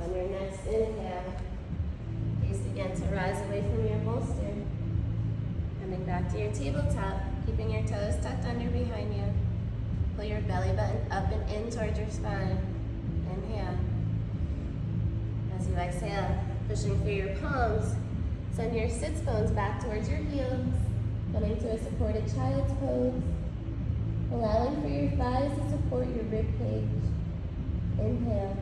On your next inhale, please begin to rise away from your bolster. Coming back to your tabletop, keeping your toes tucked under behind you. Pull your belly button up and in towards your spine. Inhale. As you exhale, pushing through your palms, send your sits bones back towards your heels, coming to a supported child's pose, allowing for your thighs to support your rib cage. Inhale.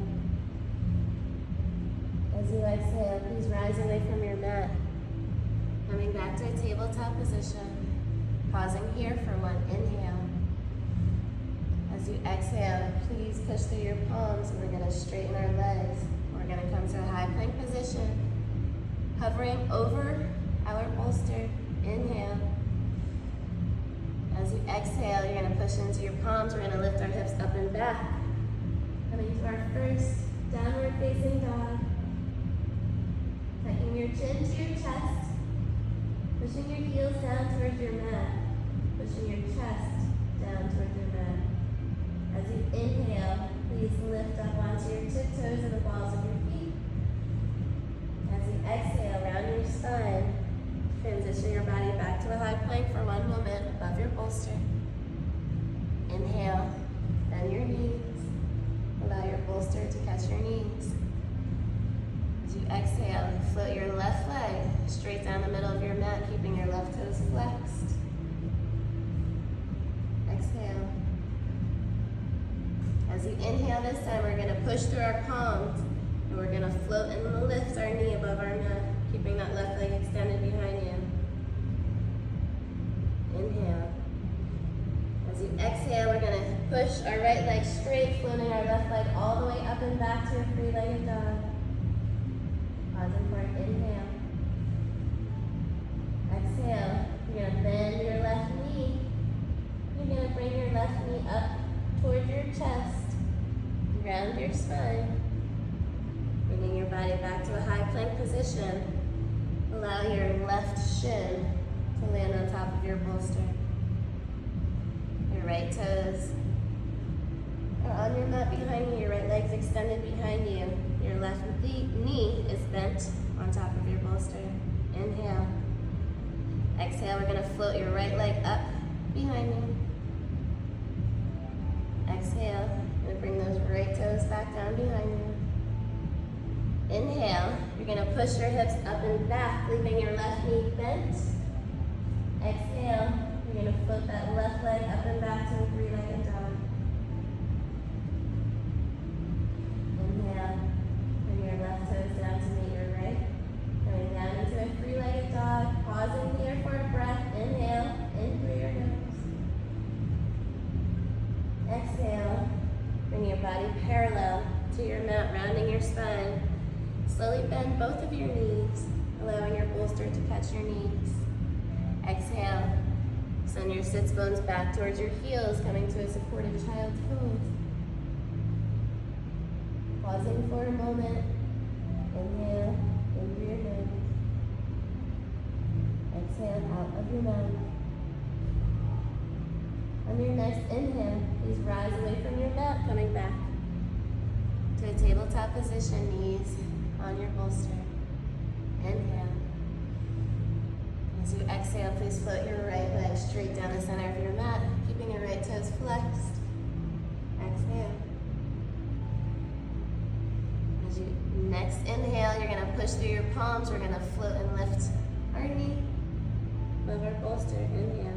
As you exhale, please rise away from your mat, coming back to a tabletop position, pausing here for one inhale. As you exhale, please push through your palms, and we're going to straighten our legs. We're going to come to a high plank position, hovering over our bolster. Inhale. As you exhale, you're going to push into your palms. We're going to lift our hips up and back. Coming to our first downward facing dog. Tucking your chin to your chest. Pushing your heels down towards your mat. Pushing your chest down towards your mat. As you inhale, please lift up onto your tiptoes and the balls of your feet. As you exhale, round your spine. Transition your body back to a high plank for one moment above your bolster. Inhale, bend your knees. Allow your bolster to catch your knees. As you exhale, float your left leg straight down the middle of your mat, keeping your left toes flexed. Exhale. As you inhale this time, we're going to push through our palms, and we're going to float and lift our knee above our mat, keeping that left leg extended behind you. Inhale. As you exhale, we're going to push our right leg straight, floating our left leg all the way up and back to a three-legged dog. Pausing for an inhale. Exhale. You're going to bend your left knee. You're going to bring your left knee up towards your chest. Round your spine. Bringing your body back to a high plank position. Allow your left shin to land on top of your bolster. Your right toes are on your mat behind you. Your right leg's extended behind you. Your left knee is bent on top of your bolster. Inhale. Exhale, we're going to float your right leg up behind you. Exhale, you're going to bring those right toes back down behind you. Inhale, you're going to push your hips up and back, leaving your left knee bent. Exhale, you're going to float that left leg up and back to a three-legged dog. Inhale, bring your left toes down to meet your right. Coming down into a three-legged dog, pausing here for a breath. Inhale, in through your nose. Exhale, bring your body parallel to your mat, rounding your spine. Slowly bend both of your knees, allowing your bolster to catch your knees. Exhale, send your sits bones back towards your heels, coming to a supported child's pose. Pausing for a moment. Inhale, in through your nose. Exhale, out of your mouth. On your next inhale, please rise away from your mat, coming back to a tabletop position, knees on your bolster. Inhale. As you exhale, please float your right leg straight down the center of your mat, keeping your right toes flexed. Exhale. As you next inhale, you're going to push through your palms. We're going to float and lift our knee above our bolster. Inhale.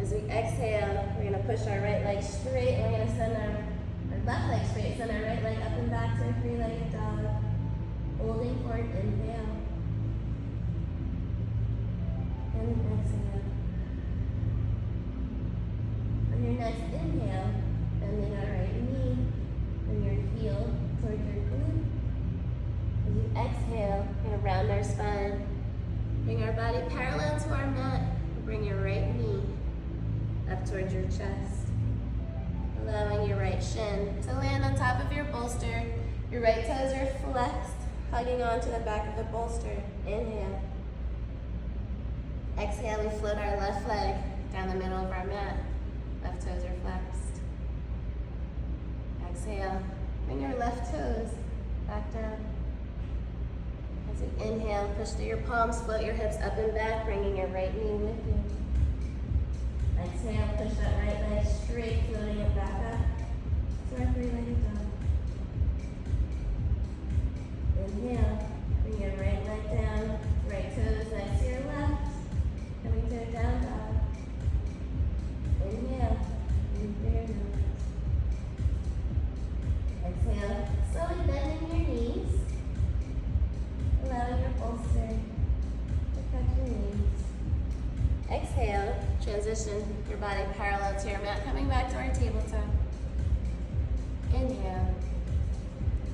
As we exhale, we're going to push our right leg straight, and we're going to send our left leg straight, send our right leg up and back to a three-legged dog, holding for an inhale, and an exhale. On your next inhale, bending our right knee, bring your heel towards your glute. As you exhale, we're going to round our spine, bring our body parallel to our mat, and bring your right knee up towards your chest, allowing your right shin to land on top of your bolster. Your right toes are flexed, hugging onto the back of the bolster. Inhale. Exhale, we float our left leg down the middle of our mat. Left toes are flexed. Exhale, Bring your left toes back down. As you inhale, push through your palms, float your hips up and back, bringing your right knee with you. Exhale, push that right leg straight, floating it back up to our three-legged dog. Inhale, bring your right leg down, right toes next to your left, coming to a down dog. Inhale, breathe through your nose. Exhale, slowly bending your knees, allowing your bolster to touch your knees. Exhale, transition your body parallel to your mat, coming back to our tabletop. Inhale.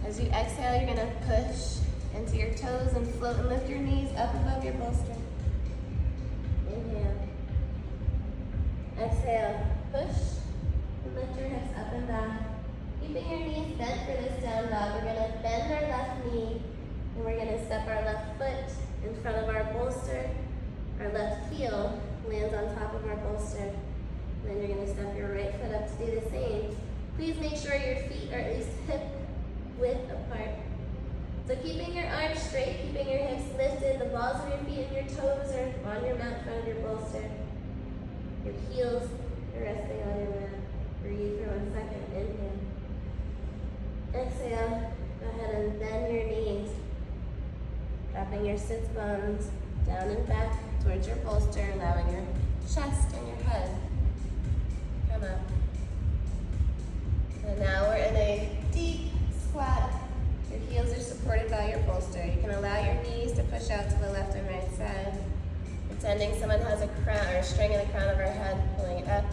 As you exhale, you're going to push into your toes and float and lift your knees up above your bolster. Inhale. Exhale, push and lift your hips up and back. Keeping your knees bent for this down dog, we're going to bend our left knee and we're going to step our left foot in front of our bolster. Our left heel lands on top of our bolster. Then you're going to step your right foot up to do the same. Please make sure your feet are at least hip width apart. So keeping your arms straight, keeping your hips lifted, the balls of your feet and your toes are on your mat in front of your bolster. Your heels are resting on your mat. Breathe for 1 second. Inhale. Exhale. Go ahead and bend your knees. Dropping your sits bones down and back towards your bolster, allowing your chest and your head come up. And now we're in a deep squat. Your heels are supported by your bolster. You can allow your knees to push out to the left and right side, pretending someone has a crown or a string in the crown of our head, pulling it up,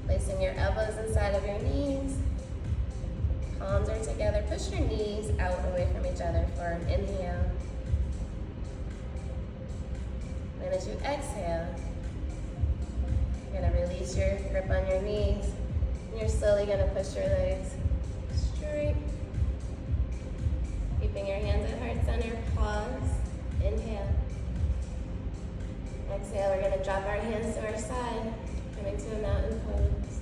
placing your elbows inside of your knees. Palms are together. Push your knees out away from each other for an inhale. And as you exhale, you're going to release your grip on your knees. And you're slowly going to push your legs straight. Keeping your hands at heart center. Pause. Inhale. Exhale, we're going to drop our hands to our side, coming to a mountain pose.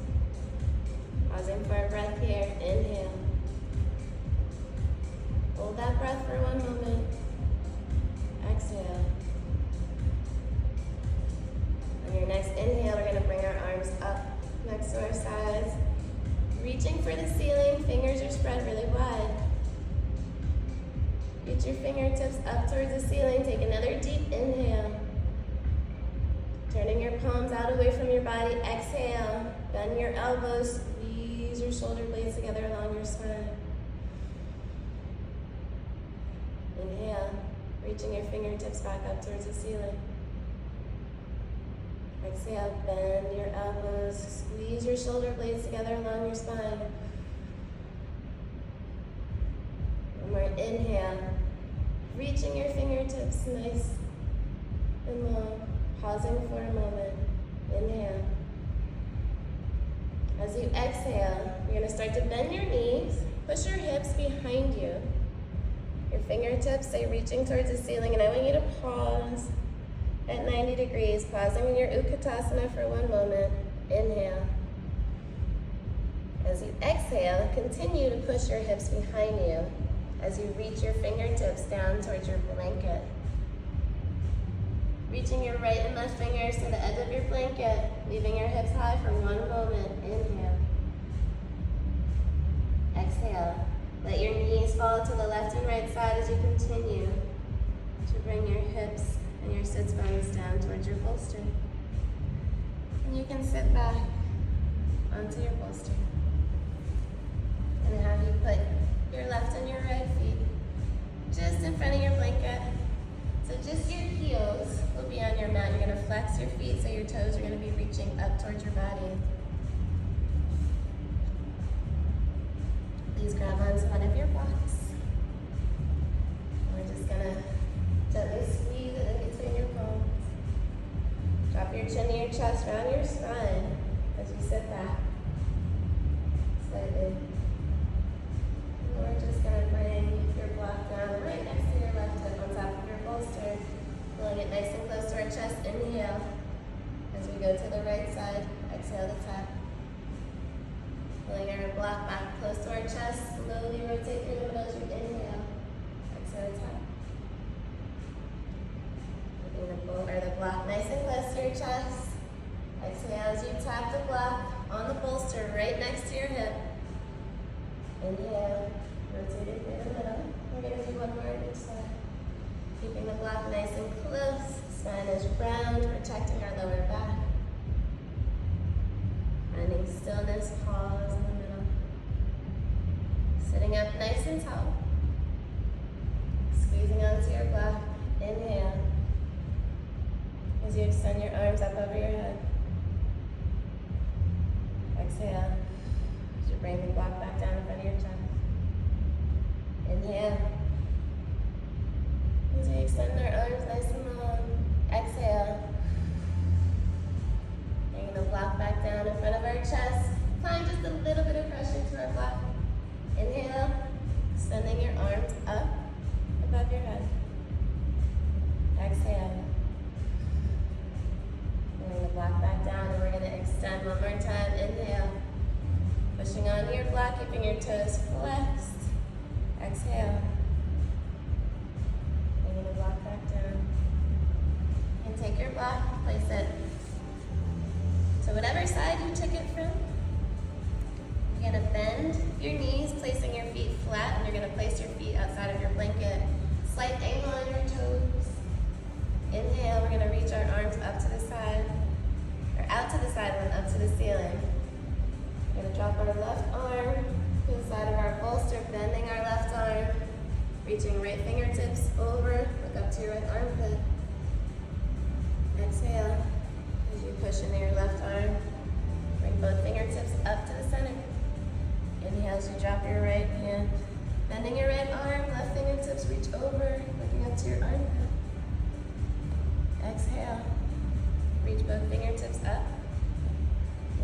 Pausing for a breath here. Inhale. Hold that breath for 1 moment. Exhale. On your next inhale, we're going to bring our arms up next to our sides. Reaching for the ceiling, fingers are spread really wide. Reach your fingertips up towards the ceiling. Take another deep inhale. Turning your palms out away from your body. Exhale. Bend your elbows. Squeeze your shoulder blades together along your spine. Inhale. Reaching your fingertips back up towards the ceiling. Exhale, bend your elbows, squeeze your shoulder blades together along your spine. One more inhale, reaching your fingertips nice and long, pausing for a moment. Inhale. As you exhale, you're going to start to bend your knees, push your hips behind you. Your fingertips stay reaching towards the ceiling, and I want you to pause at 90 degrees, pausing in your Utkatasana for 1 moment. Inhale. As you exhale, continue to push your hips behind you as you reach your fingertips down towards your blanket. Reaching your right and left fingers to the edge of your blanket, leaving your hips high for 1 moment. Inhale. Exhale. Let your knees fall to the left and right side as you continue to bring your hips and your sits bones down towards your bolster. And you can sit back onto your bolster. And have you put your left and your right feet just in front of your blanket. So just your heels will be on your mat. You're going to flex your feet so your toes are going to be reaching up towards your body. Please grab onto one of your blocks. We're just going to gently squeeze it in between your palms. Drop your chin to your chest, round your spine as you sit back slightly. And we're just going to bring your block down right next to your left hip on top of your bolster. Pulling it nice and close to our chest. Inhale. As we go to the right side, exhale to tap. Pulling our block back close to our chest. Slowly rotate through the middle as you inhale. Exhale, tap. Keeping the block nice and close to your chest. Exhale as you tap the block on the bolster right next to your hip. Inhale, rotate it through the middle. We're going to do one more on each side. Keeping the block nice and close. Spine is round, protecting our lower back. Finding stillness, pause in the middle. Sitting up nice and tall. Squeezing onto your block. Inhale. As you extend your arms up over your head. Exhale. As you bring the block back down in front of your chest. Inhale. As we extend our arms nice and long. Exhale. Bringing the block back down in front of our chest. Find just a little bit of pressure to our block. Inhale. Extending your arms up above your head. Exhale. Bring the block back down, and we're going to extend one more time. Inhale. Pushing onto your block, keeping your toes flexed. Exhale. Bringing the block back down. And take your block, place it to whatever side you took it from. You're going to bend your knees, placing your feet flat, and you're going to place your feet outside of your blanket. Slight angle on your toes. Inhale, we're going to reach our arms up to the side, or out to the side and then up to the ceiling. We're going to drop our left arm to the side of our bolster, bending our left arm, reaching right fingertips over, look up to your right armpit. Exhale, as you push into your left arm, bring both fingertips up to the center. Inhale as you drop your right hand, bending your right arm, left fingertips reach over, looking up to your armpit. Exhale, reach both fingertips up.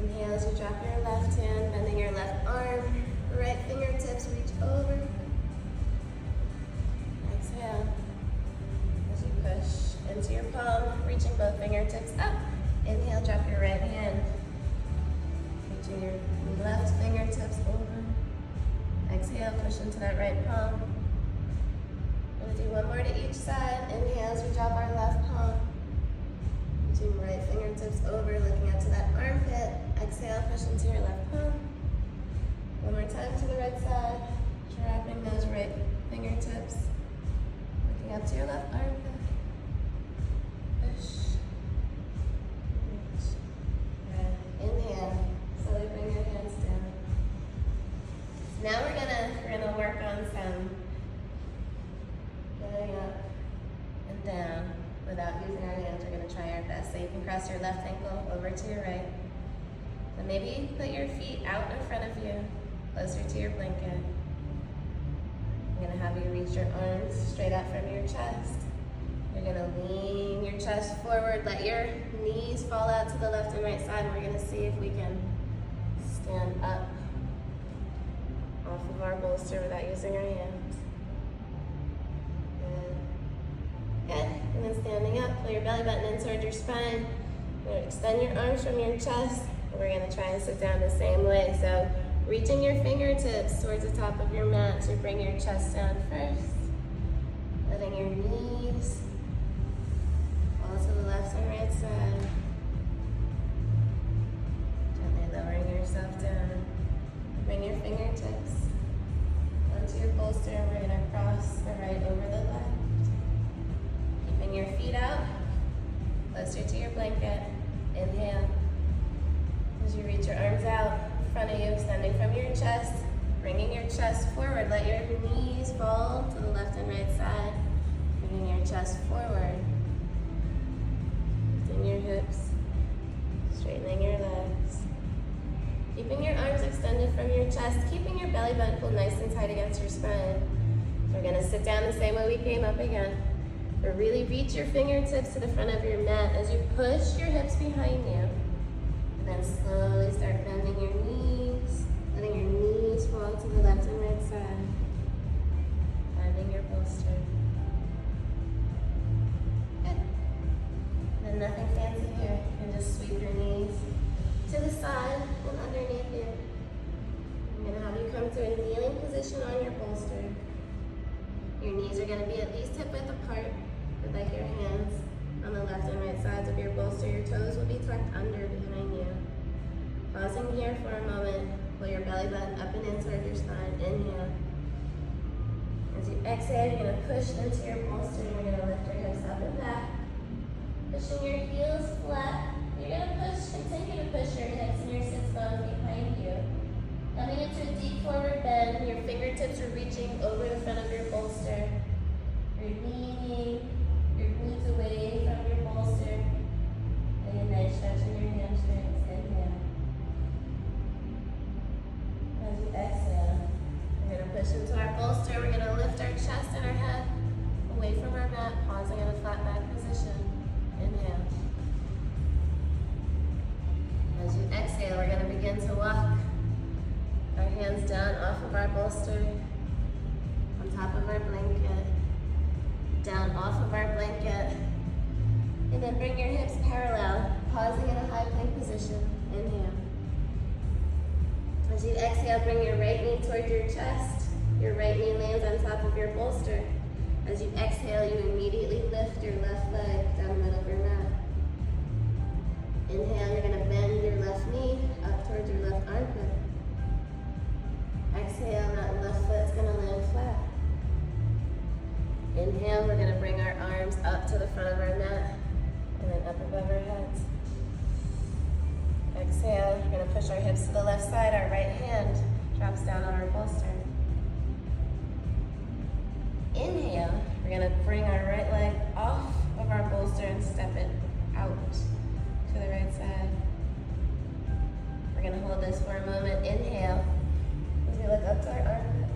Inhale as you drop your left hand, bending your left arm, right fingertips reach over. Exhale, as you push into your palm, reaching both fingertips up. Inhale, drop your right hand, reaching your left fingertips over. Exhale, push into that right palm. We'll do one more to each side. Inhale as we drop our left palm. Reaching right fingertips over, looking up to that armpit. Exhale, push into your left palm. One more time to the right side. Dropping those right fingertips. Looking up to your left armpit. Push. Reach. Good. Inhale. Slowly bring your hands down. Now we're gonna work on some getting up and down without using our hands. We're gonna try our best. So you can cross your left ankle over to your right. So maybe put your feet out in front of you, closer to your blanket. I'm gonna have you reach your arms straight out from your chest. You're gonna lean your chest forward, let your knees fall out to the left and right side. We're gonna see if we can stand up off of our bolster without using our hands. Good. Good. And then standing up, pull your belly button in towards your spine. You're gonna extend your arms from your chest. And we're gonna try and sit down the same way. So reaching your fingertips towards the top of your mat. So bring your chest down first. Letting your knees fall to the left and right side. Gently lowering yourself down. Bring your fingertips onto your bolster, and we're going to cross the right over the left. Keeping your feet out, closer to your blanket. Inhale. As you reach your arms out in front of you, extending from your chest, bringing your chest forward. Let your knees fall to the left and right side. Bringing your chest forward. Lifting your hips, straightening your legs. Keeping your arms extended from your chest, keeping your belly button pulled nice and tight against your spine. We're gonna sit down the same way we came up again. But really reach your fingertips to the front of your mat as you push your hips behind you. And then slowly start bending your knees, letting your knees fall to the left and right side. Finding your bolster. Good. And then nothing fancy here. You can just sweep your knees to the side and underneath you. I'm position on your bolster. Your knees are gonna be at least hip width apart with like your hands on the left and right sides of your bolster. Your toes will be tucked under behind you. Pausing here for a moment, pull your belly button up and in towards your spine. Inhale. As you exhale, you're gonna push into your bolster and you're gonna lift your hips up and back. Pushing your heels flat. You're gonna continue to push your hips and your sits bones behind you. Coming into a deep forward bend, your fingertips are reaching over the front of your bolster. You're leaning your glutes away from your bolster. And a nice stretch in your hamstrings. Inhale. As you exhale, we're going to push into our bolster. We're going to lift our chest and our head away from our mat, pausing in a flat back position. Inhale. As you exhale, we're going to begin to walk our hands down off of our bolster, on top of our blanket, down off of our blanket, and then bring your hips parallel, pausing in a high plank position. Inhale. As you exhale, bring your right knee toward your chest. Your right knee lands on top of your bolster. As you exhale, you immediately lift your left leg down the middle of your mat. Inhale, you're going to bend your left knee up towards your left armpit. Exhale, that left foot's going to land flat. Inhale, we're going to bring our arms up to the front of our mat and then up above our heads. Exhale, we're going to push our hips to the left side. Our right hand drops down on our bolster. Inhale, we're going to bring our right leg off of our bolster and step it out to the right side. We're going to hold this for a moment. Inhale. As we look up to our armpit.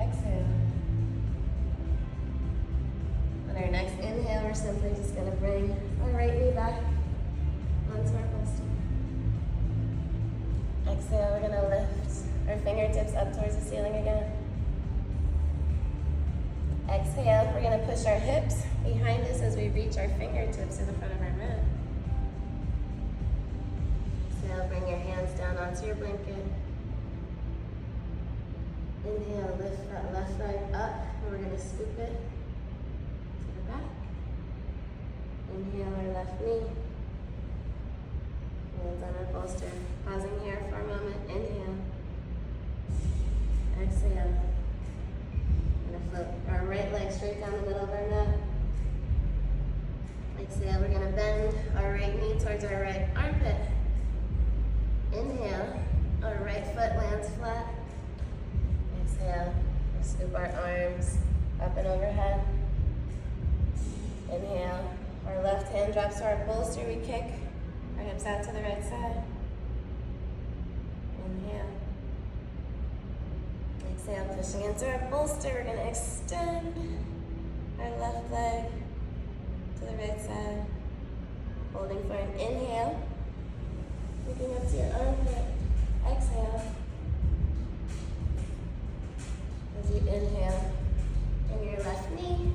Exhale. On our next inhale, we're simply just going to bring our right knee back onto our bolster. Exhale, we're going to lift our fingertips up towards the ceiling again. Exhale, we're going to push our hips behind us as we reach our fingertips to the front of our mat. Exhale, bring your hands down onto your blanket. Inhale, lift that left leg up, and we're going to scoop it to the back. Inhale, our left knee. Hands on our bolster. Pausing here for a moment. Inhale. Exhale. We're going to float our right leg straight down the middle of our mat. Exhale, we're going to bend our right knee towards our right armpit. Inhale, our right foot lands flat. Exhale, we'll scoop our arms up and overhead. Inhale, our left hand drops to our bolster. We kick our hips out to the right side. Inhale. Exhale, pushing into our bolster. We're going to extend our left leg to the right side. Holding for an inhale. Looking up to your armpit. Exhale. As you inhale, bring your left knee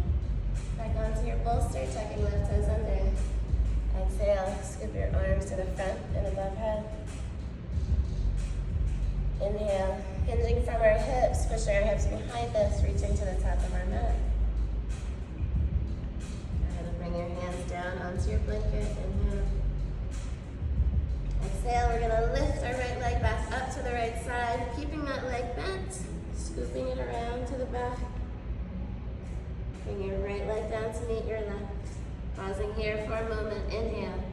back onto your bolster, tucking left toes under. Exhale, scoop your arms to the front and above head. Inhale, hinging from our hips, push our hips behind us, reaching to the top of our mat. Go ahead and bring your hands down onto your blanket. Inhale. Exhale, we're going to lift our right leg back up to the right side, keeping that leg bent, scooping it around to the back. Bring your right leg down to meet your left. Pausing here for a moment. Inhale.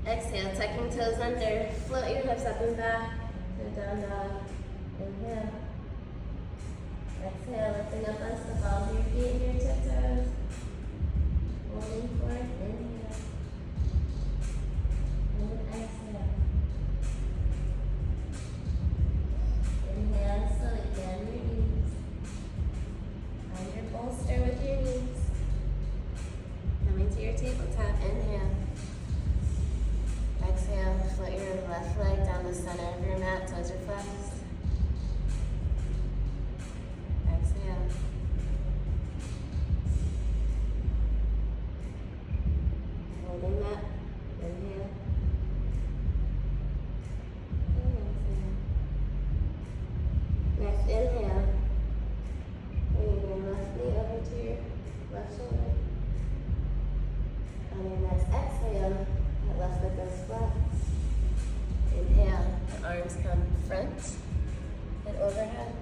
Exhale, tucking toes under. Float your hips up and back. Go down dog. Inhale. Exhale, lifting up onto the balls of your feet and your tiptoes. Holding for it. Inhale. And exhale. Inhale, slowly bend your knees. Find your bolster with your knees. Coming to your tabletop. Inhale. Exhale, float your left leg down the center of your mat, toes are flexed. Exhale. 1 front and overhead.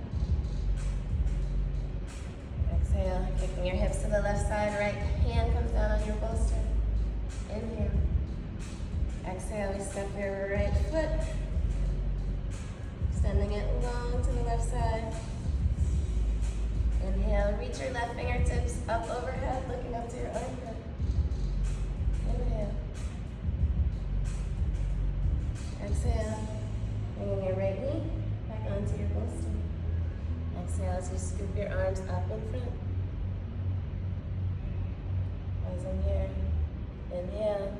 Exhale, kicking your hips to the left side, right hand comes down on your bolster. Inhale. Exhale, we step your right foot, extending it long to the left side. Inhale, reach your left fingertips up overhead, looking up to your armpit. Inhale. Exhale, bringing your right knee back onto your bolster. Exhale as you scoop your arms up in front. Rising here. Inhale.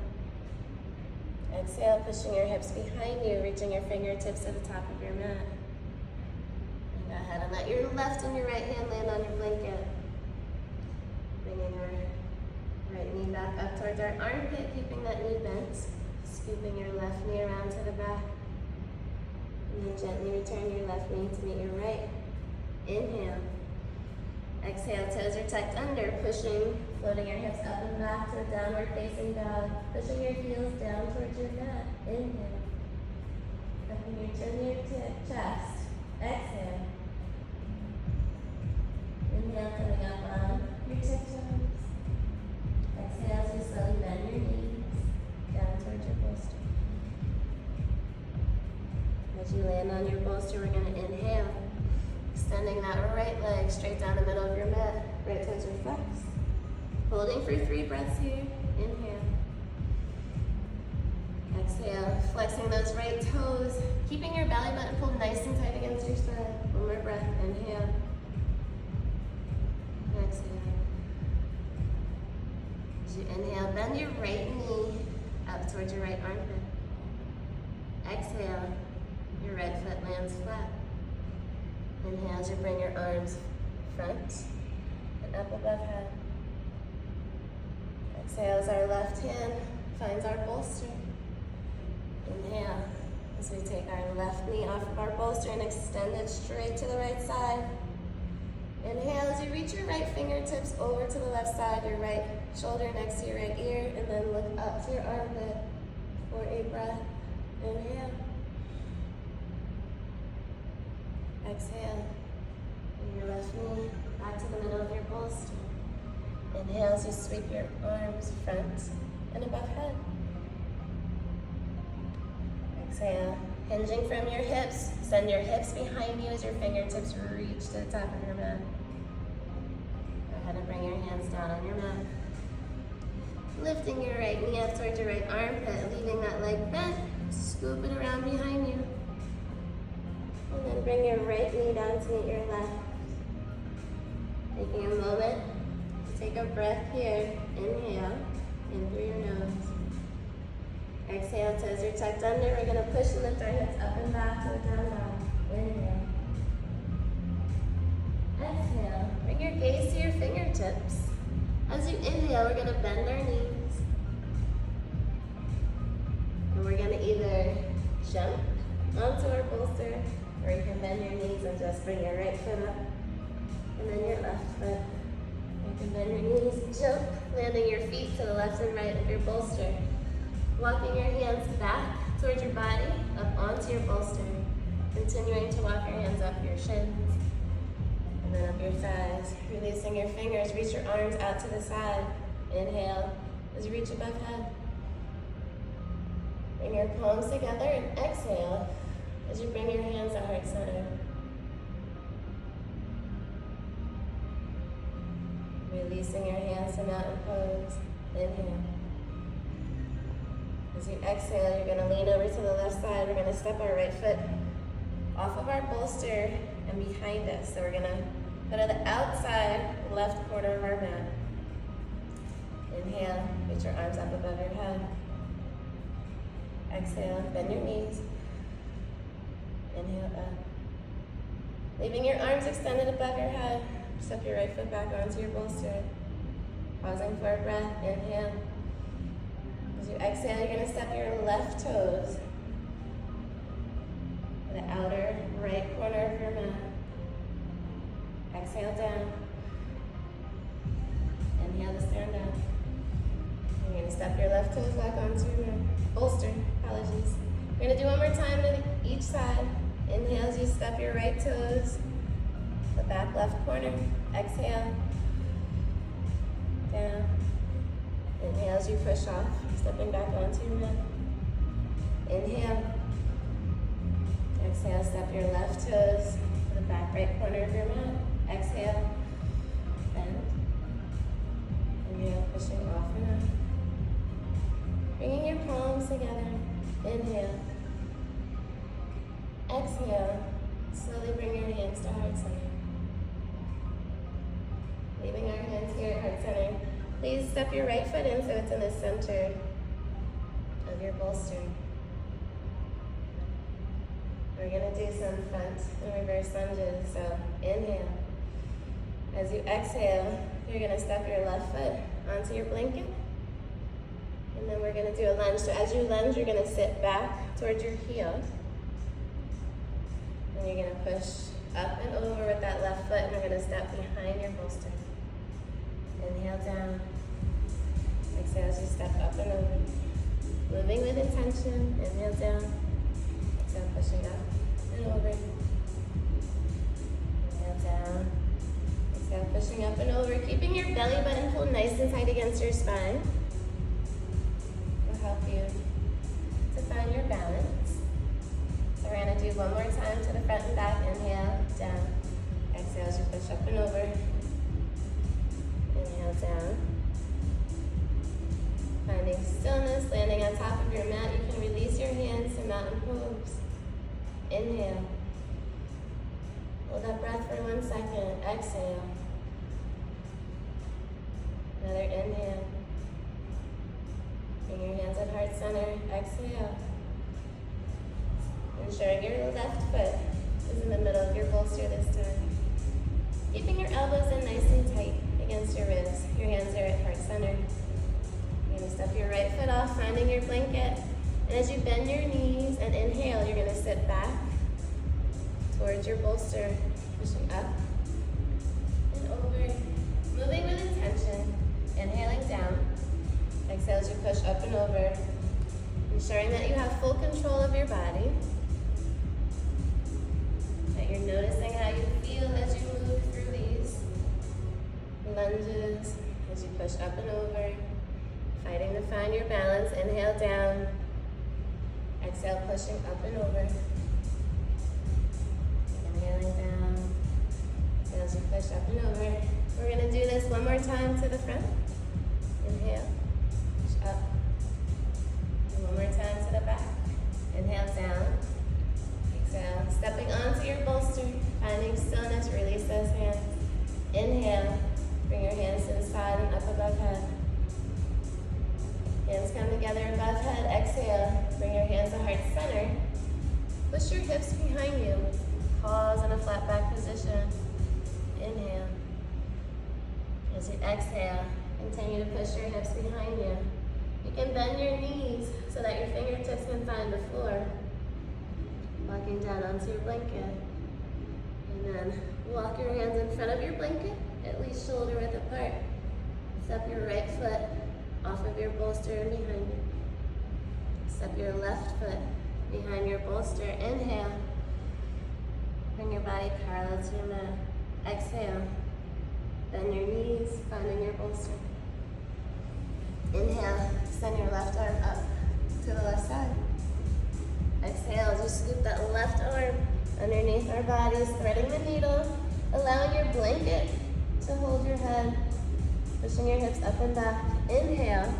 Exhale, pushing your hips behind you, reaching your fingertips to the top of your mat. And go ahead and let your left and your right hand land on your blanket. Bringing your right knee back up towards our armpit, keeping that knee bent. Scooping your left knee around to the back. And then gently return your left knee to meet your right. Inhale. Exhale, toes are tucked under, pushing, floating your hips up and back to a downward facing dog. Pushing your heels down towards your mat. Inhale. Tucking your chin to your chest. Exhale. Inhale, coming up on your tiptoes. Exhale as you slowly bend your knees down towards your bolster. As you land on your bolster, we're going to inhale. Extending that right leg straight down the middle of your mat. Right toes are flexed. Holding for 3 breaths here. Inhale. Exhale. Flexing those right toes. Keeping your belly button pulled nice and tight against your side. 1 more breath. Inhale. Exhale. As you inhale, bend your right knee up towards your right armpit. Exhale. Your right foot lands flat. Inhale as you bring your arms front and up above head. Exhale as our left hand finds our bolster. Inhale as we take our left knee off of our bolster and extend it straight to the right side. Inhale as you reach your right fingertips over to the left side, your right shoulder next to your right ear, and then look up to your armpit for a breath. Inhale. Exhale. Bring your left knee back to the middle of your bolster. Inhale as you sweep your arms front and above head. Exhale. Hinging from your hips, send your hips behind you as your fingertips reach to the top of your mat. Go ahead and bring your hands down on your mat. Lifting your right knee up towards your right armpit, leaving that leg bent. Scoop it around behind you. And then bring your right knee down to meet your left. Taking a moment to take a breath here. Inhale, in through your nose. Exhale, toes are tucked under. We're going to push and lift our hips up and back to a down dog. Inhale. Exhale. Bring your gaze to your fingertips. As you inhale, we're going to bend our knees. And we're going to either jump onto our bolster, or you can bend your knees and just bring your right foot up, and then your left foot. You can bend your knees, jump, landing your feet to the left and right of your bolster. Walking your hands back towards your body, up onto your bolster. Continuing to walk your hands up your shins, and then up your thighs. Releasing your fingers, reach your arms out to the side. Inhale as you reach above head. Bring your palms together and exhale as you bring your hands to heart center. Releasing your hands to mountain pose. Inhale. As you exhale, you're going to lean over to the left side. We're going to step our right foot off of our bolster and behind us. So we're going to go to the outside left corner of our mat. Inhale, reach your arms up above your head. Exhale, bend your knees. Inhale up. Leaving your arms extended above your head. Step your right foot back onto your bolster. Pausing for a breath. Inhale. As you exhale, you're going to step your left toes to the outer right corner of your mat. Exhale down. Inhale to stand up. You're going to step your left toes back onto your bolster. Apologies. We're going to do one more time to each side. Inhale. step your right toes, the back left corner. Exhale, down. Inhale as you push off, stepping back onto your mat. Inhale. Exhale, step your left toes to the back right corner of your mat. Exhale, bend. Inhale, pushing off and up. Bringing your palms together. Inhale. Exhale. Slowly bring your hands to heart center. Leaving our hands here at heart center. Please step your right foot in so it's in the center of your bolster. We're going to do some front and reverse lunges. So inhale. As you exhale, you're going to step your left foot onto your blanket. And then we're going to do a lunge. So as you lunge, you're going to sit back towards your heel. And you're going to push up and over with that left foot. And we're going to step behind your bolster. Inhale down. Exhale as you step up and over. Moving with intention. Inhale down. Exhale, pushing up and over. Inhale down. Exhale, pushing up and over. Keeping your belly button pulled nice and tight against your spine will help you to find your balance. So we're going to do one more time to the front and back. Inhale, down. Exhale as you push up and over. Inhale down. Finding stillness, landing on top of your mat. You can release your hands to mountain pose. Inhale. Hold that breath for 1 second. Exhale. Another inhale. Bring your hands at heart center. Exhale. Ensuring your left foot is in the middle of your bolster this time. Keeping your elbows in nice and tight against your ribs. Your hands are at heart center. You're going to step your right foot off, finding your blanket. And as you bend your knees and inhale, you're going to sit back towards your bolster, pushing up and over. Moving with intention. Inhaling down. Exhale as you push up and over. Ensuring that you have full control of your body. That you're noticing how you feel as you move through these lunges. As you push up and over. Fighting to find your balance. Inhale down. Exhale, pushing up and over. Inhaling down. Exhale as you push up and over. We're going to do this one more time to the front. Inhale. Push up. And one more time to the back. Inhale down. Exhale. Stepping onto your bolster. Finding stillness. Release those hands. Inhale. Bring your hands to the side and up above head. Hands come together above head. Exhale. Bring your hands to heart center. Push your hips behind you. Pause in a flat back position. Inhale. As you exhale, continue to push your hips behind you. You can bend your knees so that your fingertips can find the floor. Walking down onto your blanket. And then walk your hands in front of your blanket, at least shoulder width apart. Step your right foot off of your bolster and behind you. Step your left foot behind your bolster. Inhale. Bring your body parallel to your mat. Exhale. Bend your knees, finding your bolster. Inhale. Extend your left arm up to the left side. Exhale as you scoop that left arm underneath our bodies, threading the needle, allowing your blanket to hold your head, pushing your hips up and back. Inhale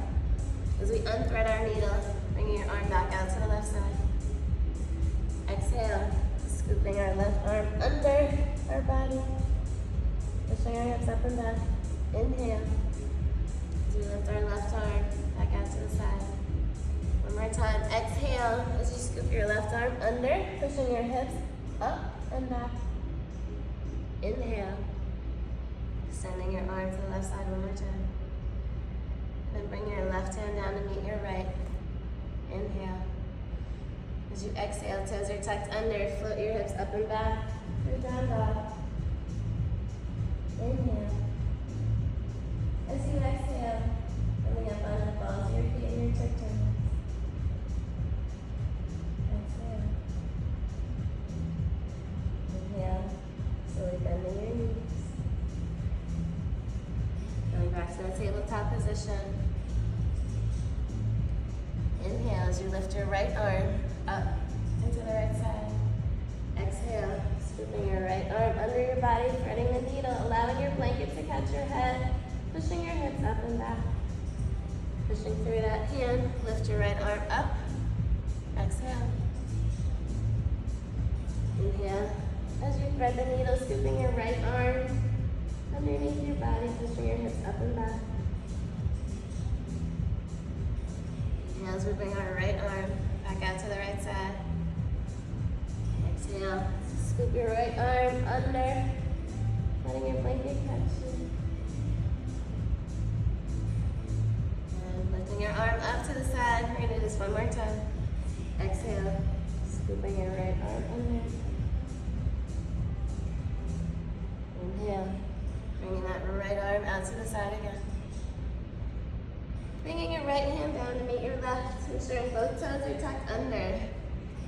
as we unthread our needle, bringing your arm back out to the left side. Exhale, scooping our left arm under our body, pushing our hips up and back. Inhale as we lift our left arm back out to the side. One more time. Exhale as you scoop your left arm under, pushing your hips up and back. Inhale, extending your arm to the left side one more time. Then bring your left hand down to meet your right. Inhale. As you exhale, toes are tucked under, float your hips up and back for down dog. Inhale. As you exhale, coming up on the balls of your feet and your tiptoes. Exhale. position. Inhale as you lift your right arm up into the right side. Exhale, scooping your right arm under your body, threading the needle, allowing your blanket to catch your head, pushing your hips up and back. Pushing through that hand, lift your right arm up. Exhale. Inhale. As you thread the needle, scooping your right arm underneath your body, pushing your hips up and back. Inhale as we bring our right arm back out to the right side. Exhale. Scoop your right arm under, letting your blanket catch you. And lifting your arm up to the side. We're going to do this one more time. Exhale. Scooping your right arm under. Inhale. Bringing that right arm out to the side again. Bringing your right hand down to meet your left, ensuring both toes are tucked under.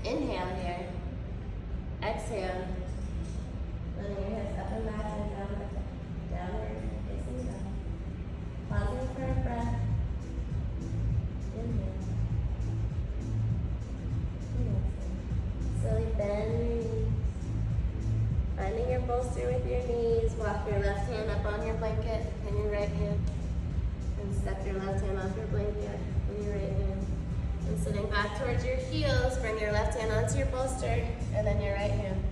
Inhale here. Exhale. Letting your hips up and back and downward facing down. Pausing for a breath. Inhale. Slowly bend your knees. Finding your bolster with your knees. Walk your left hand up on your blanket and your right hand. And step your left hand off your blanket and your right hand. And sitting back towards your heels, bring your left hand onto your bolster and then your right hand.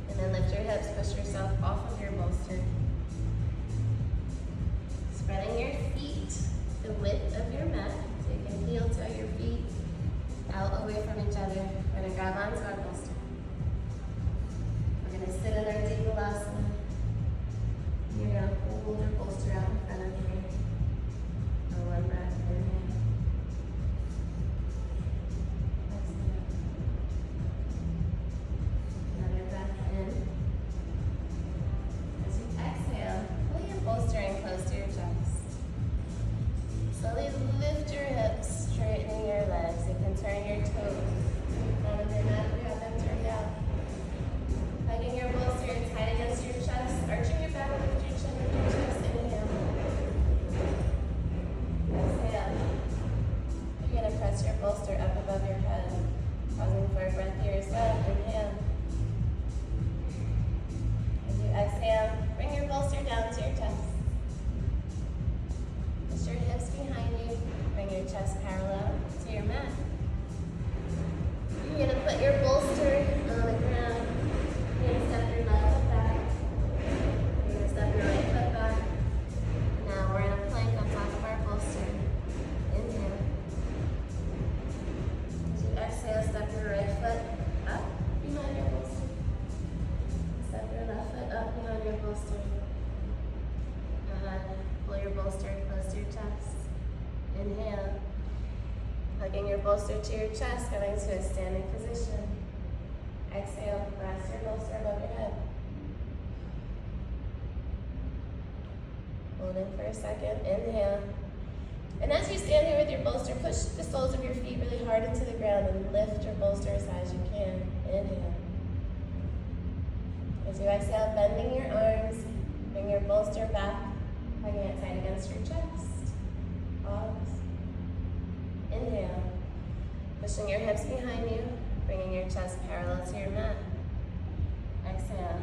And then lift your hips, push yourself off of your bolster. Spreading your feet the width of your mat so you can heel toe your feet out away from each other. We're going to grab onto our bolster. We're going to sit in our deepen. You're going to hold your bolster out in front of you. For one breath, inhale. Exhale. Another breath in. As you exhale, pull your bolster in close to your chest. Slowly lift your hips, straightening your legs. You can turn your toes. Now if they're not, you have them turned out. Hugging your bolster tight against your chest, arching your back, lift your chin, lift your chest, inhale. Exhale. You're going to press your bolster up above your head. Pausing for a breath here as well. Inhale. As you exhale, bring your bolster down to your chest. Push your hips behind you. Bring your chest parallel to your mat. You're going to put your bolster on the ground. You're going to step your left foot back. You're going to step your right foot back. Now we're in a plank on top of our bolster. Inhale. As you exhale, step your right foot up behind your bolster. Step your left foot up behind your bolster. Pull your bolster close to your chest. Inhale. Hugging your bolster to your chest, going to a standing position. Exhale, rest your bolster above your head. Holding for a second, inhale. And as you stand here with your bolster, push the soles of your feet really hard into the ground and lift your bolster as high as you can. Inhale. As you exhale, bending your arms, bring your bolster back, hugging it tight against your chest. Pause. Inhale. Pushing your hips behind you, bringing your chest parallel to your mat. Exhale.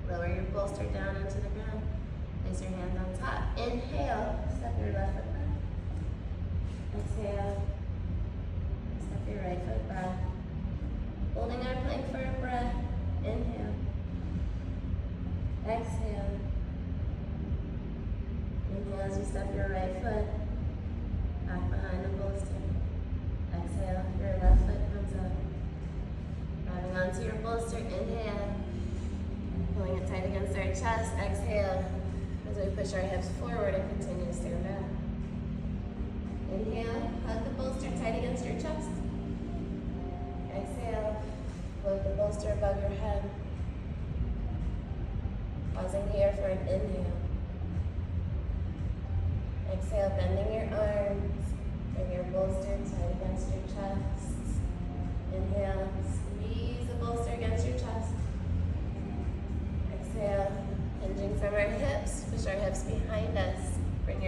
Lower your bolster down into the ground. Place your hands on top. Inhale. Step your left foot back. Exhale. Step your right foot back. Holding our plank for a breath. Inhale. Exhale. Inhale as you step your right foot back behind the bolster. Exhale, your left foot comes up. Grabbing onto your bolster, inhale. Pulling it tight against our chest, exhale. As we push our hips forward and continue to stand back. Inhale, hug the bolster tight against your chest. Exhale, float the bolster above your head. Pausing here for an inhale. Exhale, bending your arms. Bring your bolster tight against your chest. Inhale, squeeze the bolster against your chest. Exhale, hinging from our hips, push our hips behind us. Bring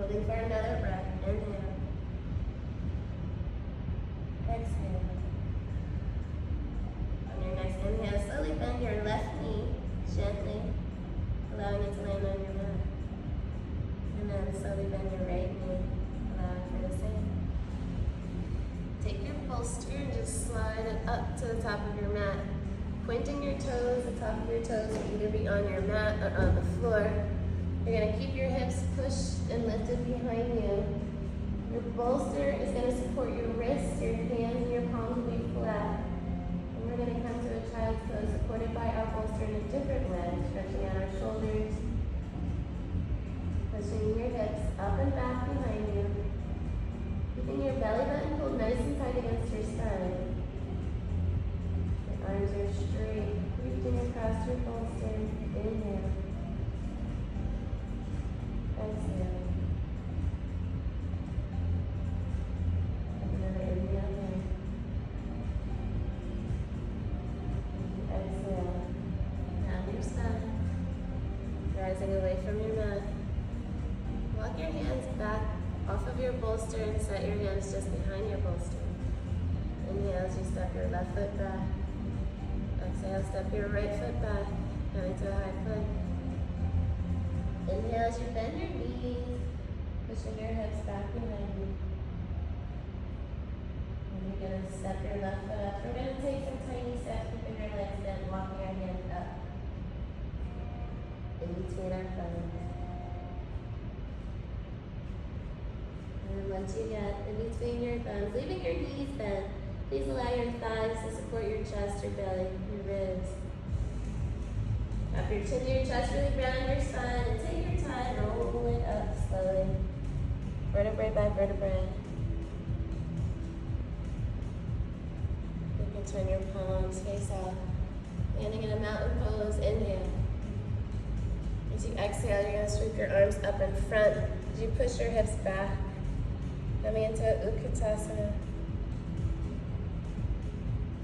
Holding for another breath. Inhale. Exhale. On your next inhale, slowly bend your left knee gently, allowing it to land on your mat. And then slowly bend your right knee, allowing for the same. Take your bolster and just slide it up to the top of your mat. Pointing your toes, the top of your toes will either be on your mat or on the floor. You're going to keep your hips pushed and lifted behind you. Your bolster is going to support your wrists, your hands, and your palms will be flat. And we're going to come to a child's pose supported by our bolster in a different way, stretching out our shoulders, pushing your hips up and back behind you, keeping your belly button pulled nice and tight against your spine. Your arms are straight, reaching across your bolster. Inhale. Exhale. Another inhale here. Exhale. Down your spine. Rising away from your mat. Walk your hands back off of your bolster and set your hands just behind your bolster. Inhale as you step your left foot back. Exhale, step your right foot back, coming to a high plank. Inhale as you bend your knees, pushing your hips back behind you. And you're going to step your left foot up. We're going to take some tiny steps, keeping your legs bent, walking our hands up in between our thumbs. And once you get in between your thumbs, leaving your knees bent, please allow your thighs to support your chest, your belly, your ribs. Drop your chin to your chest, really ground your spine, and take your time, roll it up slowly. Vertebrae by vertebrae. You can turn your palms face out. Landing in a mountain pose, inhale. As you exhale, you're going to sweep your arms up in front as you push your hips back. Coming into Utkatasana.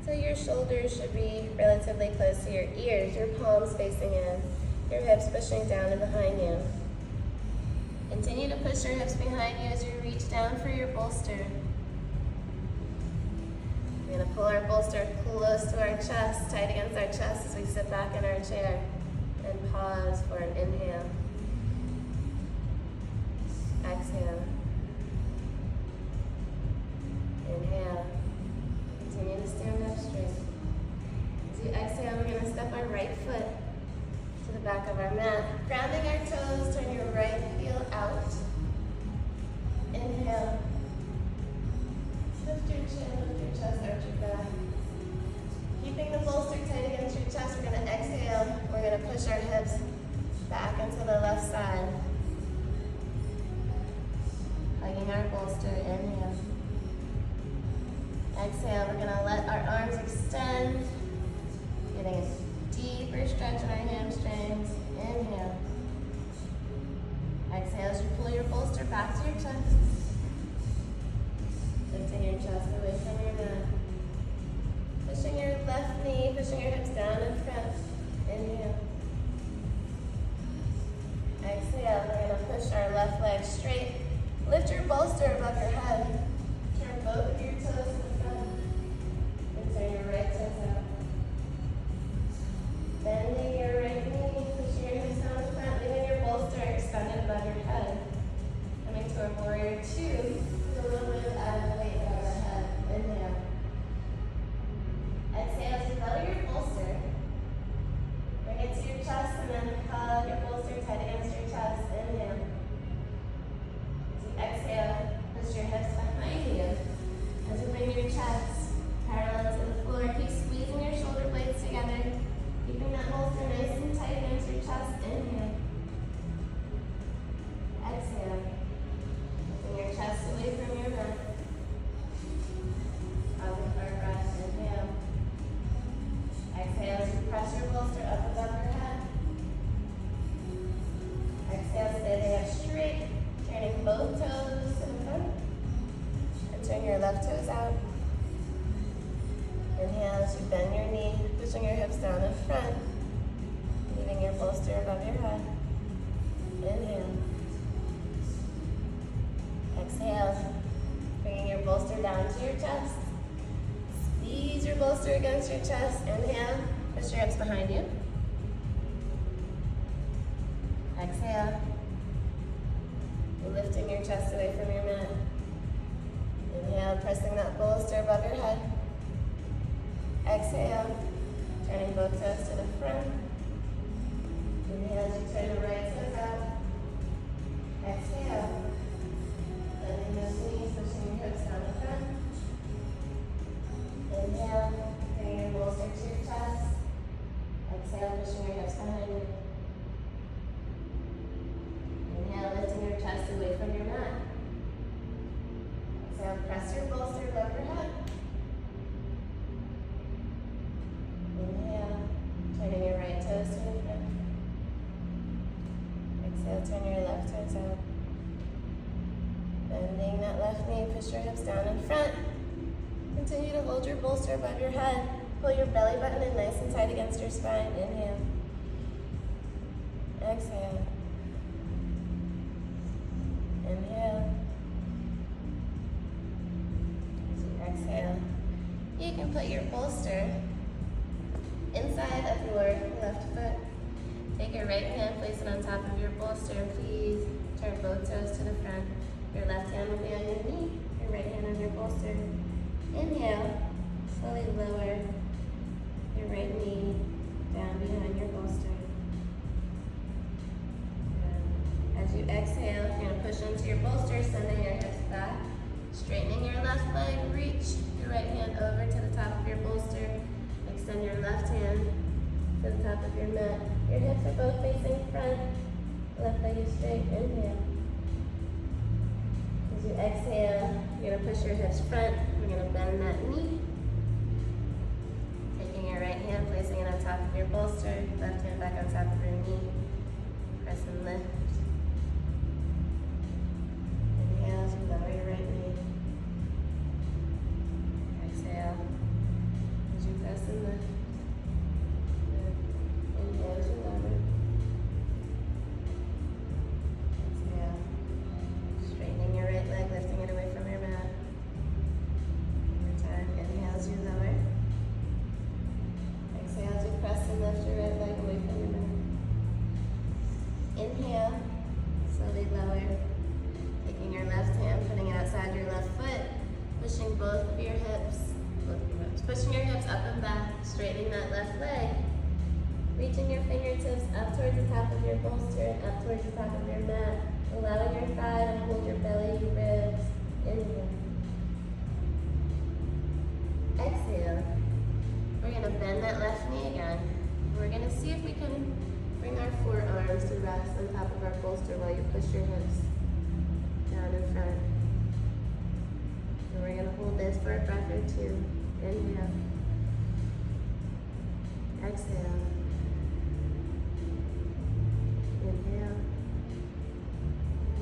So your shoulders should be relatively close to your ears, your palms facing in, your hips pushing down and behind you. Continue to push your hips behind you as you reach down for your bolster. We're going to pull our bolster close to our chest, tight against our chest as we sit back in our chair. And pause for an inhale. Exhale. Inhale. Continue to stand up straight. As you exhale, we're going to step our right foot to the back of our mat. Grounding our toes, turn your right heel out. Inhale. Lift your chin, lift your chest, arch your back. Keeping the bolster tight against your chest, we're going to exhale. We're going to push our hips back into the left side. Hugging our bolster, inhale. Exhale, we're going to let our arms extend, getting a deeper stretch in our hamstrings. Inhale. Exhale as you pull your bolster back to your chest. Lifting your chest away from your mat. Pushing your left knee, pushing your hips down in front. Inhale. Exhale, we're going to push our left leg straight. Lift your bolster above your head. Turn both of your toes to the front. And turn your right toes out. Bending your right knee, pushing your hips down in front, leaving your bolster extended above your head. Coming to a warrior two, with a little bit of added weight above our head. Inhale. Exhale as you lower your bolster. Bring it to your chest and then hug your bolster tight against your chest. Inhale. As you exhale, push your hips behind you. As you bring your chest parallel to the floor, keep squeezing your shoulder blades together. Keeping that bolster nice and tight against your chest. Inhale. Exhale. Bring your chest away bolster against your chest. Inhale, push your hips behind you. Exhale. Lifting your chest away from your mat. Inhale, pressing that bolster above your head. Exhale, turning both toes to the front. Inhale as you turn the right toes out. Exhale, bending those knees, pushing your hips down the front. Inhale, bring your bolster to your chest. Exhale, pushing your hips behind you. Inhale, lifting your chest away from your mat. Exhale, press your bolster above your head. Inhale, turning your right toes to the front. Exhale, turn your left toes out. Bending that left knee, push your hips down in front. Continue to hold your bolster above your head. Pull your belly button in nice and tight against your spine. Inhale. Exhale. Inhale. As you exhale, you can put your bolster inside of your left foot. Take your right hand, place it on top of your bolster, and please turn both toes to the front. Your left hand will be on your knee, your right hand on your bolster. Inhale, slowly lower your right knee down behind your bolster. As you exhale, you're going to push into your bolster, sending your hips back, straightening your left leg, reach your right hand over to the top of your bolster, extend your left hand to the top of your mat. Your hips are both facing front, left leg is straight. Inhale. As you exhale, you're going to push your hips front. We're going to bend that knee. Taking your right hand, placing it on top of your bolster, left hand back on top of your knee. Press and lift. Inhale as you lower your right knee. Exhale as you press and lift. Inhale as you lower. Exhale. Straightening your right leg, lifting it away from your mat. One more time. Inhale as you lower. Exhale as you press and lift your right leg away from your mat. Inhale, slowly lower. Taking your left hand, putting it outside your left foot, pushing both of your hips, pushing your hips up and back, straightening that left leg, reaching your fingertips up towards the top of your bolster and up towards the top of your mat, allowing your thigh to hold your belly, ribs. Inhale. Exhale. We're going to bend that left knee again. We're going to see if we can bring our forearms to rest on top of our bolster while you push your hips down in front. And we're going to hold this for a breath or two. Inhale. Exhale. Inhale.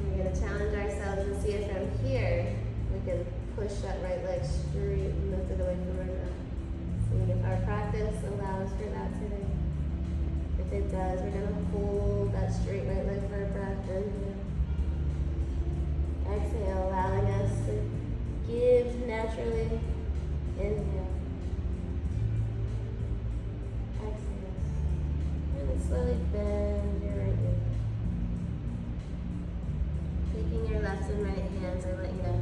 We're going to challenge ourselves and see if from here we can push that right leg straight and lift it away from our mat. See if our practice allows for that today. If it does, we're going to hold that straight right leg for a breath. Inhale. Exhale, allowing us to give naturally. Inhale. Exhale. And then slowly bend your right knee. Taking your left and right hands, I let you know.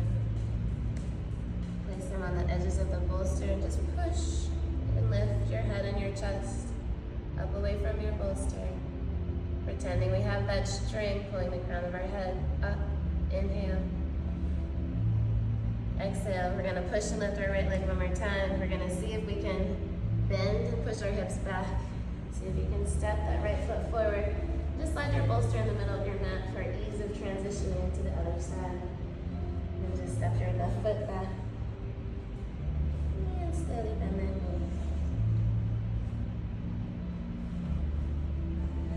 Place them on the edges of the bolster and just push and lift your head and your chest up away from your bolster. Pretending we have that string pulling the crown of our head up. Inhale. Exhale. We're going to push and lift our right leg one more time. We're going to see if we can bend and push our hips back. See if you can step that right foot forward. Just slide your bolster in the middle of your mat for ease of transitioning to the other side. And just step your left foot back. And slowly bend that knee.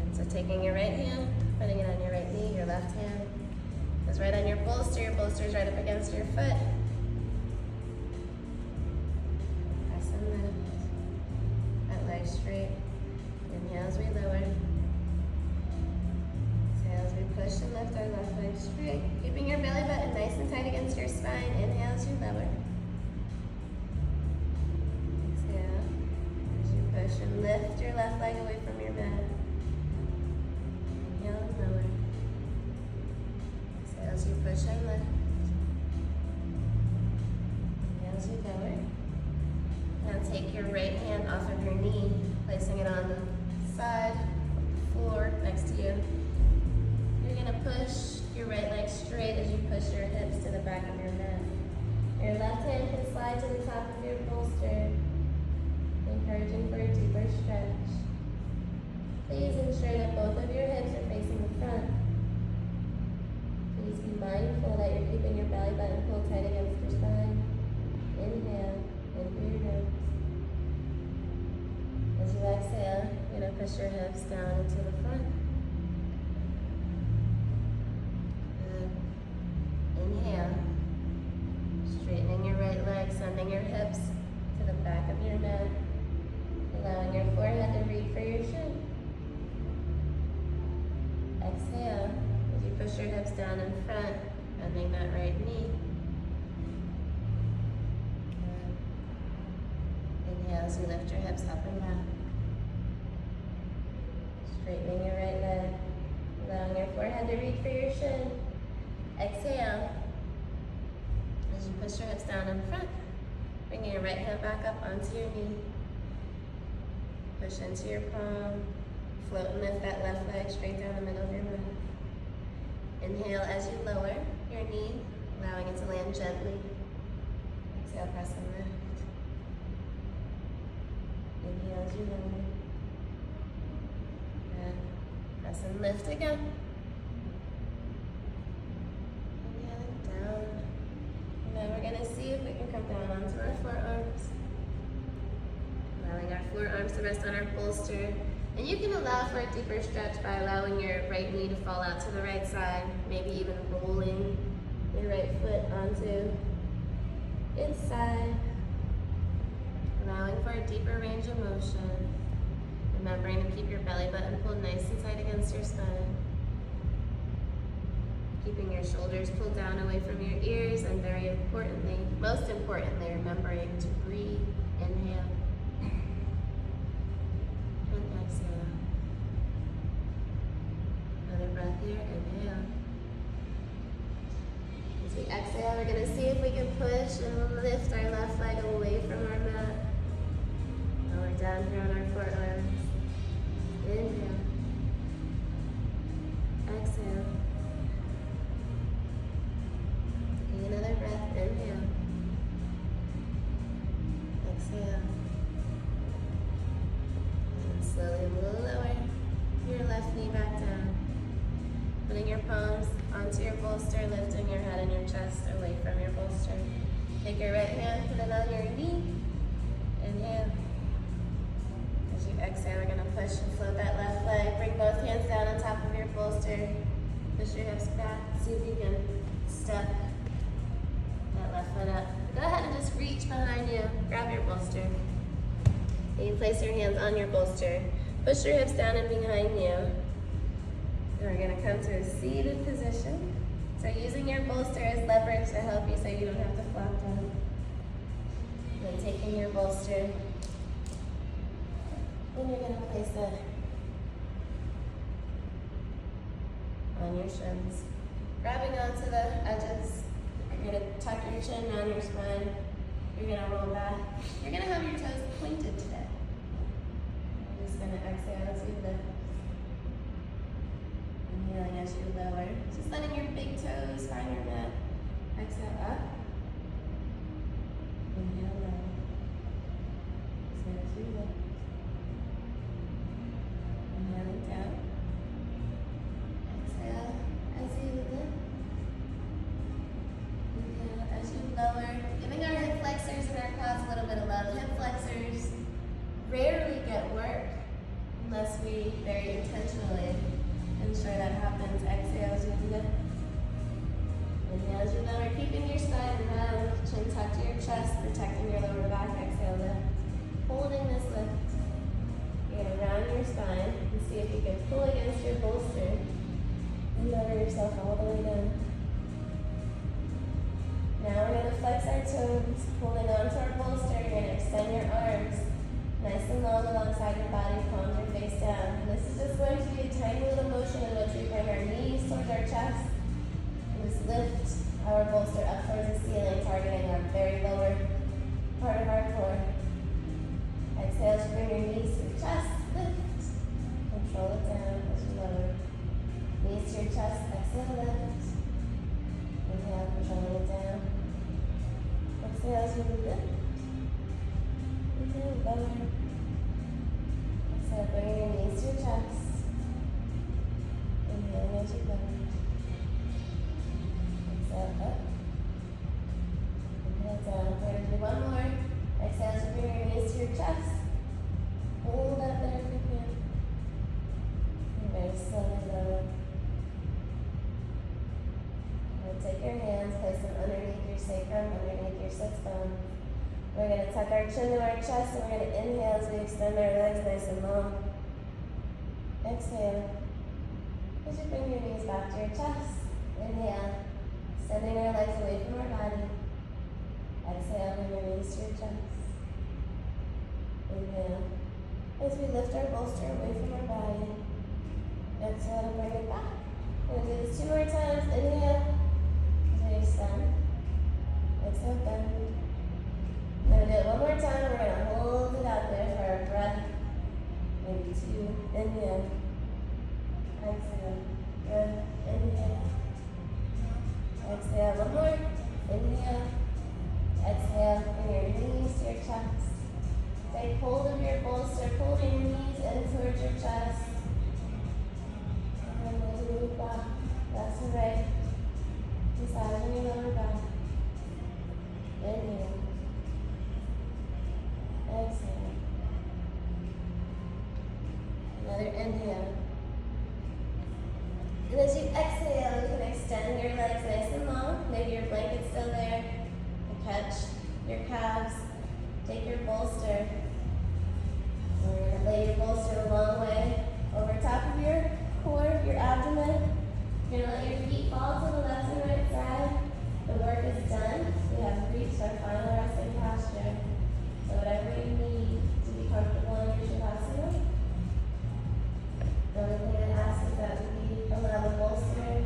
And so taking your right hand, putting it on your right knee, your left hand is right on your bolster is right up against your foot. Press and lift. That leg straight. Inhale as we lower. Exhale as we push and lift our left leg straight. Keeping your belly button nice and tight against your spine. Inhale as you lower. Exhale. motion. Lift your left leg away from your mat. Inhale and lower. Exhale as you push and lift. Inhale as you lower. Now take your right hand off of your knee, placing it on the side, floor next to you. You're gonna push your right leg straight as you push your hips to the back of your mat. Your left hand can slide to the top of your bolster, encouraging for a deeper stretch. Please ensure that both of your hips are facing the front. Please be mindful that you're keeping your belly button pulled tight against your spine. Inhale, in through your nose. As you exhale, you're going to push your hips down into the front. Good. Inhale. Straightening your right leg, sending your hips to the back of your mat, allowing your forehead to reach for your shin. Exhale as you push your hips down in front, bending that right knee. Good. Inhale as you lift your hips up and down. Straightening your right leg, allowing your forehead to reach for your shin. Exhale. As you push your hips down in front, bringing your right hand back up onto your knee. Push into your palm. Float and lift that left leg straight down the middle of your mat. Inhale as you lower your knee, allowing it to land gently. Exhale, press and lift. Inhale as you lower. And press and lift again. Inhaling down. Now we're going to see if we can come down onto our forearms. Allowing our forearms to rest on our bolster. And you can allow for a deeper stretch by allowing your right knee to fall out to the right side, maybe even rolling your right foot onto its side. Allowing for a deeper range of motion. Remembering to keep your belly button pulled nice and tight against your spine. Keeping your shoulders pulled down away from your ears, and very importantly, most importantly, remembering to breathe. Inhale. And exhale. Another breath here. Inhale. As we exhale, we're going to see if we can push and lift our left leg away from our mat. Lower down here on our forearms. Inhale. Exhale. Taking another breath. Inhale. Exhale. And slowly lower your left knee back down. Putting your palms onto your bolster, lifting your head and your chest away from your bolster. Take your right hand, put it on your knee. Inhale. As you exhale, we're going to push and float that left leg. Bring both hands down on top of your bolster. Push your hips back. See if you can step that left foot up. Go ahead and just reach behind you. Grab your bolster. And you place your hands on your bolster. Push your hips down and behind you. And we're going to come to a seated position. So using your bolster as leverage to help you so you don't have to flop down. Then taking your bolster, and you're going to place it on your shins. Grabbing onto the edges, you're going to tuck your chin down your spine. You're going to roll back. You're going to have your toes pointed today. You're just going to exhale as you lift. Inhaling as you lower. Just letting your big toes find your mat. Exhale up. Inhale low. Exhale as you lift. Inhaling down. Exhale as you lift. Inhale as you lower. Giving our hip flexors and our quads a little bit of love. Hip flexors rarely get work unless we very intentionally ensure that happens. Exhale as you lift. Inhale as you lower. Keeping your spine round. Chin tucked to your chest, protecting your lower back. Exhale, lift. Holding this lift. You're going to round your spine and see if you can pull against your bolster and lower yourself all the way down. Now we're going to flex our toes, holding on to our bolster. You're going to extend your arms nice and long alongside lift our bolster up towards the ceiling, targeting our very lower part of our core. Exhale as you bring your knees to your chest. Lift. Control it down as you lower. Knees to your chest. Exhale, lift. Inhale, controlling it down. Exhale as you lift. Inhale, lower. Exhale, bringing your knees to your chest. Inhaling as you lower. Exhale, up. Inhale, down. We're going to do one more. Exhale as you bring your knees to your chest. Hold up there if you can. And very slowly lower. And take your hands, place them underneath your sacrum, underneath your sits bone. We're going to tuck our chin to our chest, and we're going to inhale as we extend our legs nice and long. Exhale. As you bring your knees back to your chest. Inhale. Sending our legs away from our body. Exhale, bring your knees to your chest. Inhale. As we lift our bolster away from our body. Exhale to bring it back. We're going to do this 2 more times. Inhale. As we extend. Exhale, bend. We're going to do it 1 more time. We're going to hold it out there for our breath. Maybe 2. Inhale. Exhale. Good. Inhale. Exhale. 1 more. Inhale. Exhale. Bring your knees to your chest. Take hold of your bolster. Pull your knees in towards your chest. And as you move back, left and right, massaging your lower back. Inhale. Exhale. Another inhale. And as you exhale, you can extend your legs nice and long. Maybe your blanket's still there. You catch your calves. Take your bolster. We're going to lay your bolster a long way over top of your core, your abdomen. You're going to let your feet fall to the left and right side. The work is done. We have reached our final resting posture. So whatever you need to be comfortable in your shavasana. The only thing I ask is that we allow the bolster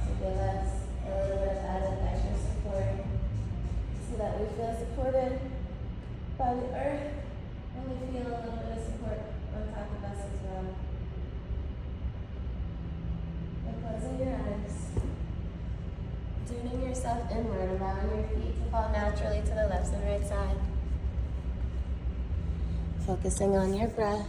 to give us a little bit of added extra support so that we feel supported by the earth and we feel a little bit of support on top of us as well. And closing your eyes, turning yourself inward, allowing your feet to fall naturally to the left and right side. Focusing on your breath.